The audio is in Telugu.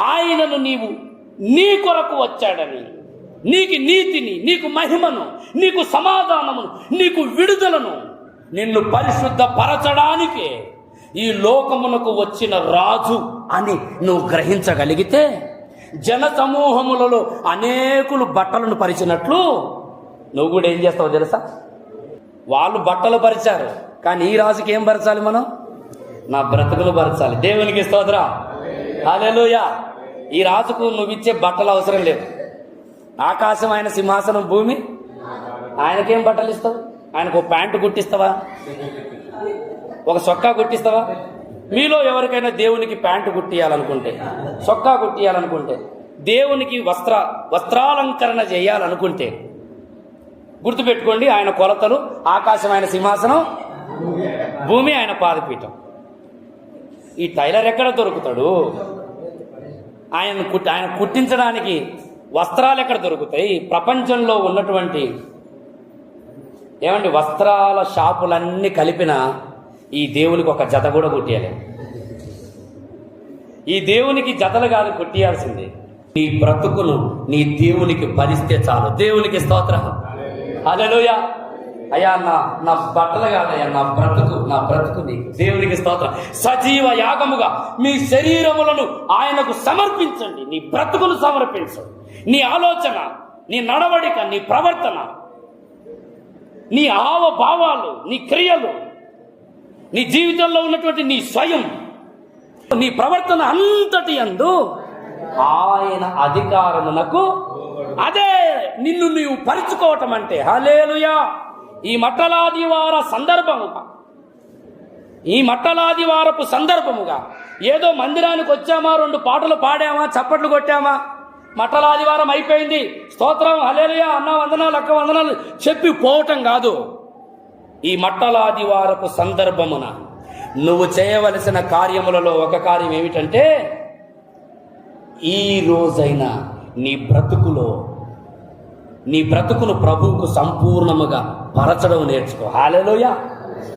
ఆయనను నీవు నీ కొరకు వచ్చాడని, నీకు నీతిని, నీకు మహిమను, నీకు సమాధానమును, నీకు విడుదలను, నిన్ను పరిశుద్ధ పరచడానికే ఈ లోకమునకు వచ్చిన రాజు అని నువ్వు గ్రహించగలిగితే, జన సమూహములలో అనేకులు బట్టలను పరిచినట్లు నువ్వు కూడా ఏం చేస్తావు తెలుసా? వాళ్ళు బట్టలు పరిచారు, కానీ ఈ రాజుకి ఏం పరచాలి? మనం నా బ్రతుకులు పరచాలి. దేవునికి స్తోత్రం, హల్లెలూయా. ఈ రాజుకు నువ్వు ఇచ్చే బట్టలు అవసరం లేదు. ఆకాశం ఆయన సింహాసనం, భూమి ఆయనకేం బట్టలు ఇస్తావు? ఆయనకు ఒక ప్యాంటు కుట్టిస్తావా? ఒక సొక్కా కుట్టిస్తావా? మీలో ఎవరికైనా దేవునికి ప్యాంటు కుట్టియాలనుకుంటే, సొక్కా కుట్టియాలనుకుంటే, దేవునికి వస్త్రాలంకరణ చేయాలనుకుంటే గుర్తుపెట్టుకోండి, ఆయన కొలతలు ఆకాశం ఆయన సింహాసనం, భూమి ఆయన పాదపీఠం. ఈ టైలర్ ఎక్కడ దొరుకుతాడు? ఆయన కుట్టించడానికి వస్త్రాలు ఎక్కడ దొరుకుతాయి? ప్రపంచంలో ఉన్నటువంటి వస్త్రాల షాపులన్నీ కలిపిన ఈ దేవునికి ఒక జత కూడా కుట్టియాలి. ఈ దేవునికి జతలు కాదు కుట్టియాల్సింది. నీ బ్రతుకును నీ దేవునికి భరిస్తే చాలు. దేవునికి స్తోత్రం, హల్లెలూయా. అయ్యా నా బట్టలు కాదయ్యా, నా బ్రతుకు నీకు. దేవునికి స్తోత్రం. సజీవ యాగముగా మీ శరీరములను ఆయనకు సమర్పించండి. నీ బ్రతుకును సమర్పించండి. నీ ఆలోచన, నీ నడవడిక, నీ ప్రవర్తన, నీ హావభావాలు, నీ క్రియలు, నీ జీవితంలో ఉన్నటువంటి నీ స్వయం, నీ ప్రవర్తన అంతటి యందు ఆయన అధికారమునకు, అదే నిన్ను నీవు పరుచుకోవటం అంటే. హల్లెలూయా. ఈ మట్టలాదివారపు సందర్భముగా ఏదో మందిరానికి వచ్చామా, 2 పాటలు పాడామా, చప్పట్లు కొట్టామా, మట్టలాదివారం అయిపోయింది, స్తోత్రం, హల్లెలూయా, అన్న వందనాలు, అక్క వందనాలు చెప్పి పోవటం కాదు. ఈ మట్టలాదివారపు సందర్భమున నువ్వు చేయవలసిన కార్యములలో ఒక కార్యం ఏమిటంటే, ఈ రోజైనా నీ బ్రతుకును ప్రభువుకు సంపూర్ణముగా పరచడం నేర్చుకో. హల్లెలూయా.